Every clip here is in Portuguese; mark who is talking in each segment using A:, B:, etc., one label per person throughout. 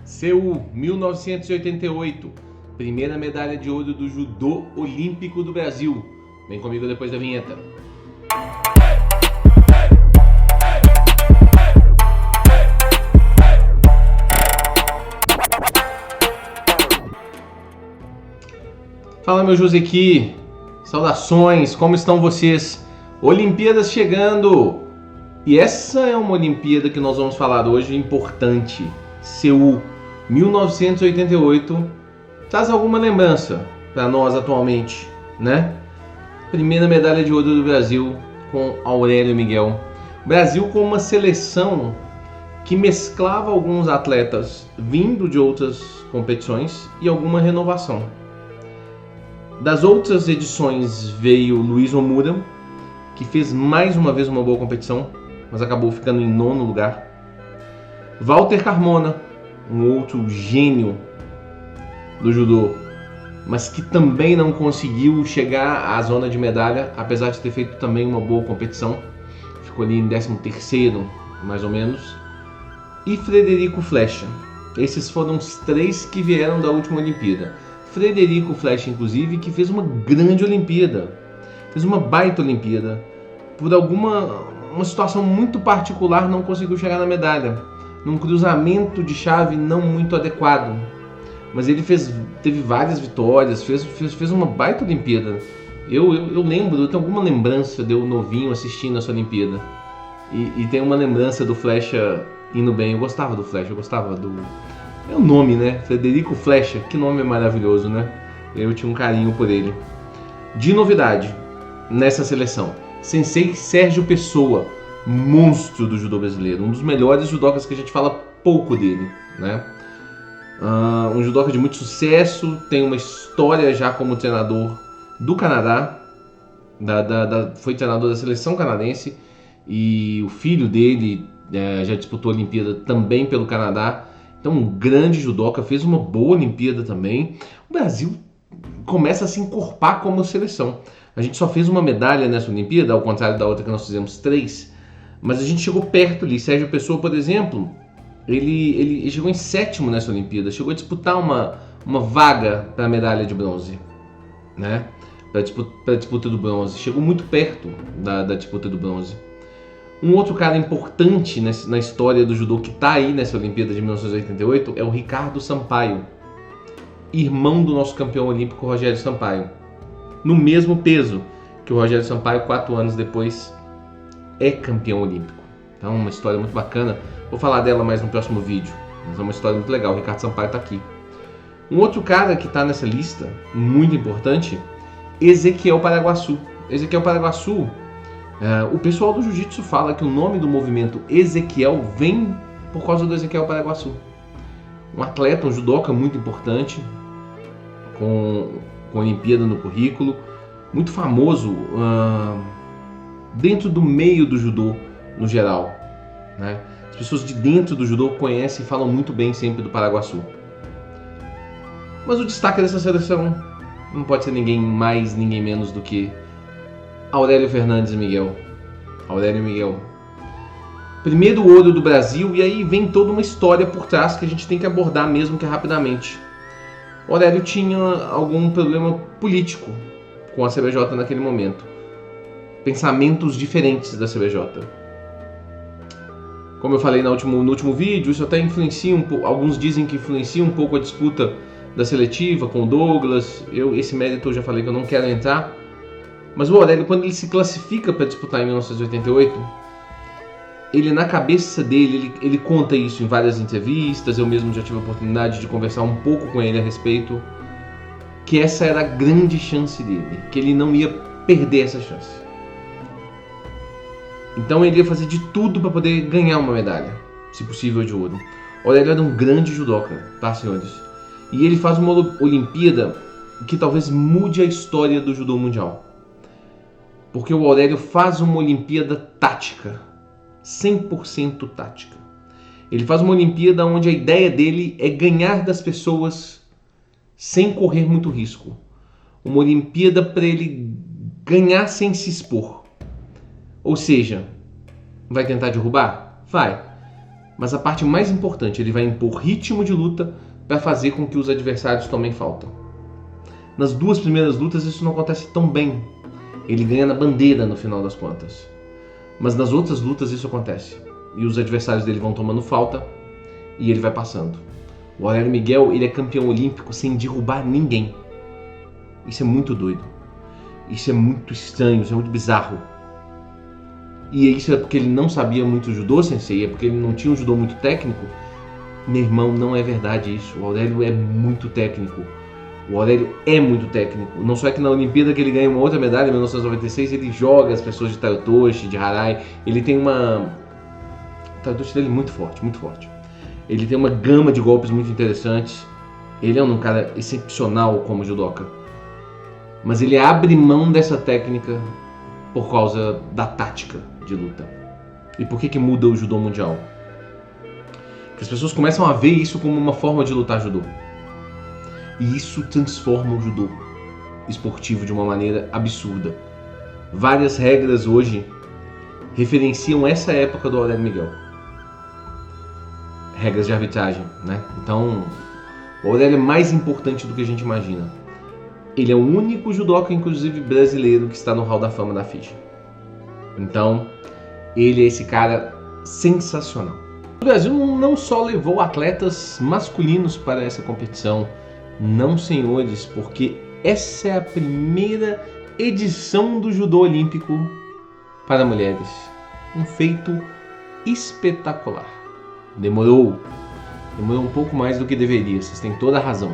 A: Seul, 1988, primeira medalha de ouro do judô olímpico do Brasil. Vem comigo depois da vinheta. Fala, meu Josequi, saudações, como estão vocês? Olimpíadas chegando! E essa é uma Olimpíada que nós vamos falar hoje, importante. Seul, 1988, traz alguma lembrança para nós atualmente, né? Primeira medalha de ouro do Brasil com Aurélio Miguel. Brasil com uma seleção que mesclava alguns atletas vindo de outras competições e alguma renovação. Das outras edições veio Luiz Omura, que fez mais uma vez uma boa competição, mas acabou ficando em 9º lugar. Walter Carmona, um outro gênio do judô, mas que também não conseguiu chegar à zona de medalha, apesar de ter feito também uma boa competição. Ficou ali em 13º, mais ou menos. E Frederico Flecha. Esses foram os 3 que vieram da última Olimpíada. Frederico Flecha, inclusive, que fez uma grande Olimpíada. Fez uma baita Olimpíada. Por uma situação muito particular, não conseguiu chegar na medalha. Num cruzamento de chave não muito adequado. Mas ele teve várias vitórias, fez uma baita Olimpíada. Eu lembro, eu tenho alguma lembrança de eu novinho assistindo essa Olimpíada. E tem uma lembrança do Flecha indo bem. Eu gostava do Flecha, eu gostava do... É o nome, né? Frederico Flecha, que nome maravilhoso, né? Eu tinha um carinho por ele. De novidade, nessa seleção, Sensei Sérgio Pessoa, monstro do judô brasileiro, um dos melhores judocas que a gente fala pouco dele, né? Um judoca de muito sucesso, tem uma história já como treinador do Canadá, foi treinador da seleção canadense, e o filho dele já disputou a Olimpíada também pelo Canadá. Então, um grande judoca, fez uma boa Olimpíada também. O Brasil começa a se encorpar como seleção. A gente só fez uma medalha nessa Olimpíada, ao contrário da outra que nós fizemos 3, mas a gente chegou perto ali. Sérgio Pessoa, por exemplo, ele chegou em 7º nessa Olimpíada, chegou a disputar uma vaga para a medalha de bronze, né? Para a disputa do bronze, chegou muito perto da disputa do bronze. Um outro cara importante na história do judô que está aí nessa Olimpíada de 1988 é o Ricardo Sampaio, irmão do nosso campeão olímpico Rogério Sampaio, no mesmo peso que o Rogério Sampaio, 4 anos depois, é campeão olímpico. Então, uma história muito bacana. Vou falar dela mais no próximo vídeo, mas é uma história muito legal. O Ricardo Sampaio está aqui. Um outro cara que está nessa lista, muito importante, Ezequiel Paraguaçu. Ezequiel Paraguaçu, o pessoal do jiu-jitsu fala que o nome do movimento Ezequiel vem por causa do Ezequiel Paraguaçu. Um atleta, um judoca muito importante, com Olimpíada no currículo, muito famoso dentro do meio do judô no geral, né? As pessoas de dentro do judô conhecem e falam muito bem sempre do Paraguaçu. Mas o destaque dessa seleção não pode ser ninguém mais, ninguém menos do que Aurélio Fernandes Miguel. Aurélio Miguel. Primeiro ouro do Brasil, e aí vem toda uma história por trás que a gente tem que abordar mesmo que rapidamente. O Aurélio tinha algum problema político com a CBJ naquele momento. Pensamentos diferentes da CBJ. Como eu falei no último vídeo, isso até influencia um pouco. Alguns dizem que influencia um pouco a disputa da seletiva com o Douglas. Esse mérito eu já falei que eu não quero entrar. Mas o Aurélio, quando ele se classifica para disputar em 1988, ele, na cabeça dele, ele conta isso em várias entrevistas. Eu mesmo já tive a oportunidade de conversar um pouco com ele a respeito, que essa era a grande chance dele, que ele não ia perder essa chance. Então ele ia fazer de tudo para poder ganhar uma medalha, se possível de ouro. O Aurélio era um grande judoca, tá, senhores? E ele faz uma Olimpíada que talvez mude a história do judô mundial. Porque o Aurélio faz uma Olimpíada tática, 100% tática. Ele faz uma Olimpíada onde a ideia dele é ganhar das pessoas sem correr muito risco. Uma Olimpíada para ele ganhar sem se expor. Ou seja, vai tentar derrubar? Vai. Mas a parte mais importante, ele vai impor ritmo de luta para fazer com que os adversários tomem falta. Nas duas primeiras lutas isso não acontece tão bem. Ele ganha na bandeira no final das contas. Mas nas outras lutas isso acontece. E os adversários dele vão tomando falta e ele vai passando. O Aurélio Miguel, ele é campeão olímpico sem derrubar ninguém. Isso é muito doido. Isso é muito estranho, isso é muito bizarro. E isso é porque ele não sabia muito judô, sensei, é porque ele não tinha um judô muito técnico. Meu irmão, não é verdade isso. O Aurélio é muito técnico. O Aurélio é muito técnico. Não só é que na Olimpíada que ele ganha uma outra medalha, em 1996, ele joga as pessoas de Tarotoshi, de Harai. Ele tem uma... O Tarotoshi dele é muito forte, muito forte. Ele tem uma gama de golpes muito interessantes. Ele é um cara excepcional como judoca. Mas ele abre mão dessa técnica por causa da tática de luta. E por que muda o judô mundial? Porque as pessoas começam a ver isso como uma forma de lutar judô. E isso transforma o judô esportivo de uma maneira absurda. Várias regras hoje referenciam essa época do Aurélio Miguel. Regras de arbitragem, né? Então, o Aurélio é mais importante do que a gente imagina. Ele é o único judoca, inclusive brasileiro, que está no Hall da Fama da FIGE. Então, ele é esse cara sensacional. O Brasil não só levou atletas masculinos para essa competição, não senhores, porque essa é a primeira edição do judô olímpico para mulheres. Um feito espetacular. Demorou um pouco mais do que deveria, vocês têm toda a razão.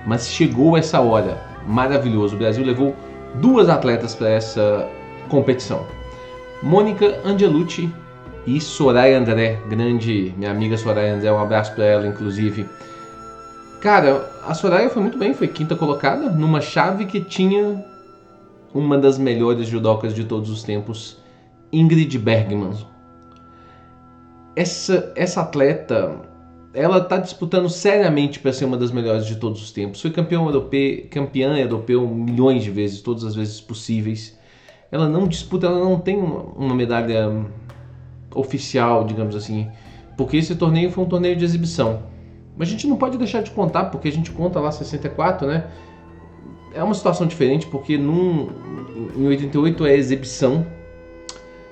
A: Mas chegou essa hora, maravilhoso. O Brasil levou 2 atletas para essa competição. Mônica Angelucci e Soraya André, minha amiga Soraya André, um abraço para ela inclusive. Cara, a Soraya foi muito bem, foi 5ª colocada numa chave que tinha uma das melhores judocas de todos os tempos, Ingrid Bergman. Essa atleta, ela está disputando seriamente para ser uma das melhores de todos os tempos. Foi campeã europeu milhões de vezes, todas as vezes possíveis. Ela não disputa, ela não tem uma medalha oficial, digamos assim, porque esse torneio foi um torneio de exibição. Mas a gente não pode deixar de contar, porque a gente conta lá 64, né? É uma situação diferente, porque em 88 é exibição,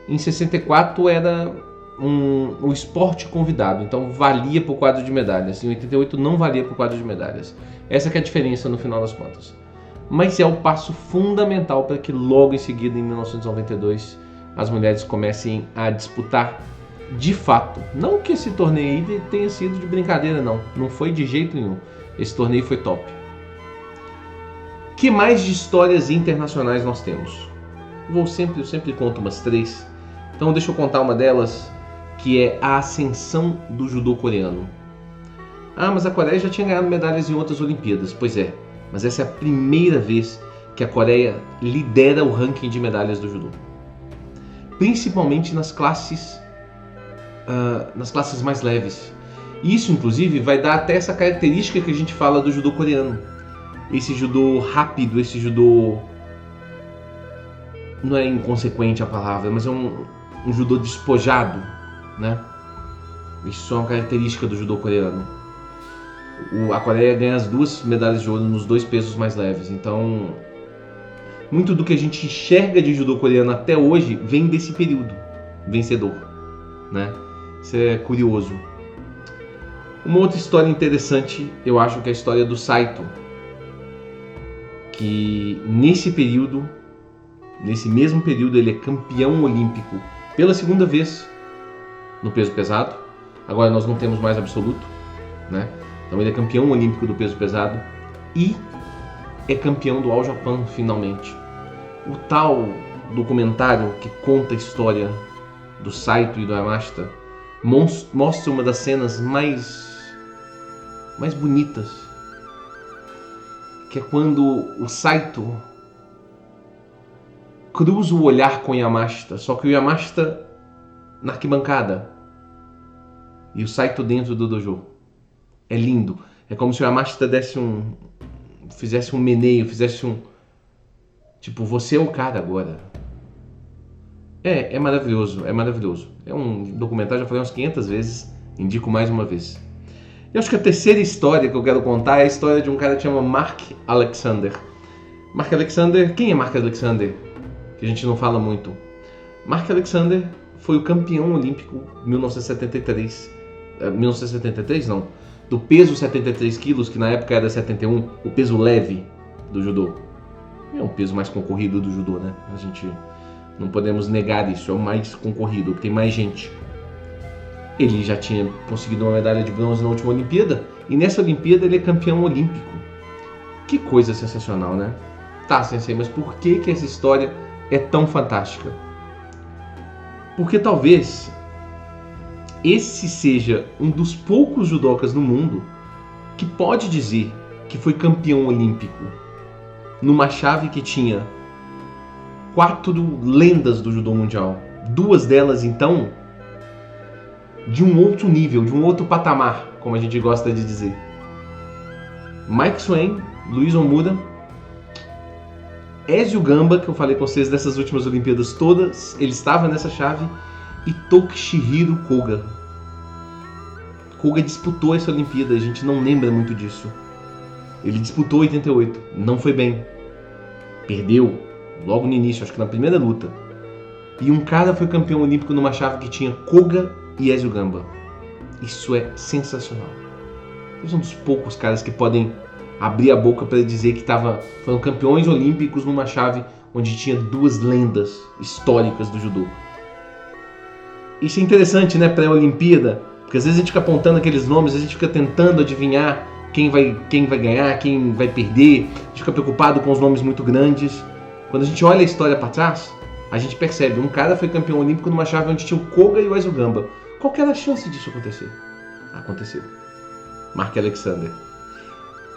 A: em 64 era o esporte convidado, então valia por quadro de medalhas. Em 88 não valia por quadro de medalhas. Essa que é a diferença no final das contas. Mas é o passo fundamental para que logo em seguida, em 1992, as mulheres comecem a disputar de fato. Não que esse torneio aí tenha sido de brincadeira, não foi de jeito nenhum. Esse torneio foi top. Que mais de histórias internacionais nós temos? Eu sempre conto umas 3. Então deixa eu contar uma delas, que é a ascensão do judô coreano. Ah, mas a Coreia já tinha ganhado medalhas em outras Olimpíadas. Pois é, mas essa é a primeira vez que a Coreia lidera o ranking de medalhas do judô. Principalmente nas classes mais leves. Isso, inclusive, vai dar até essa característica que a gente fala do judô coreano. Esse judô rápido, esse judô... Não é inconsequente a palavra, mas é um judô despojado, né? Isso é uma característica do judô coreano. A Coreia ganha as 2 medalhas de ouro nos 2 pesos mais leves. Então, muito do que a gente enxerga de judô coreano até hoje vem desse período vencedor, né? Isso é curioso. Uma outra história interessante, eu acho que é a história do Saito, que nesse mesmo período, ele é campeão olímpico pela 2ª vez no peso pesado. Agora nós não temos mais absoluto, né? Então ele é campeão olímpico do peso pesado e é campeão do All Japan finalmente. O tal documentário que conta a história do Saito e do Yamashita mostra uma das cenas mais bonitas, que é quando o Saito cruza o olhar com o Yamashita, só que o Yamashita na arquibancada e o Saito dentro do dojo. É lindo. É como se o Yamashita fizesse um meneio, tipo, você é o cara agora. É maravilhoso, é maravilhoso. É um documentário, já falei umas 500 vezes, Indico mais uma vez. Eu acho que a terceira história que eu quero contar é a história de um cara que chama Mark Alexander. Mark Alexander, quem é Mark Alexander? Que a gente não fala muito. Mark Alexander foi o campeão olímpico em 1973. 1973 não. Do peso 73 quilos, que na época era 71, o peso leve do judô. É um peso mais concorrido do judô, né? A gente não podemos negar isso, é o mais concorrido, o que tem mais gente. Ele já tinha conseguido uma medalha de bronze na última Olimpíada, e nessa Olimpíada ele é campeão olímpico. Que coisa sensacional, né? Tá, Sensei, mas por que essa história é tão fantástica? Porque talvez esse seja um dos poucos judokas no mundo que pode dizer que foi campeão olímpico numa chave que tinha 4 lendas do judô mundial. 2 delas, então, de um outro nível, de um outro patamar, como a gente gosta de dizer. Mike Swain, Luiz Omura, Ezio Gamba, que eu falei com vocês dessas últimas Olimpíadas todas, ele estava nessa chave, e Tokushihiro Koga. Koga disputou essa Olimpíada, a gente não lembra muito disso. Ele disputou 88, não foi bem. Perdeu logo no início, acho que na primeira luta. E um cara foi campeão olímpico numa chave que tinha Koga e Ezio Gamba. Isso é sensacional. Eles são um dos poucos caras que podem abrir a boca para dizer que foram campeões olímpicos numa chave onde tinha 2 lendas históricas do judô. Isso é interessante, né, pré-Olimpíada, porque às vezes a gente fica apontando aqueles nomes, a gente fica tentando adivinhar quem vai ganhar, quem vai perder, a gente fica preocupado com os nomes muito grandes. Quando a gente olha a história para trás, a gente percebe, um cara foi campeão olímpico numa chave onde tinha o Koga e o Ezio Gamba. Qual que era a chance disso acontecer? Aconteceu. Mark Alexander.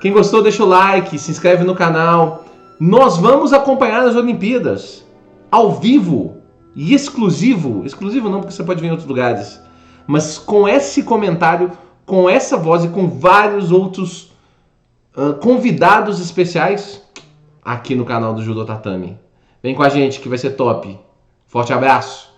A: Quem gostou, deixa o like, se inscreve no canal. Nós vamos acompanhar as Olimpíadas ao vivo e exclusivo não, porque você pode ver em outros lugares, mas com esse comentário, com essa voz e com vários outros convidados especiais aqui no canal do Judô Tatame. Vem com a gente que vai ser top. Forte abraço!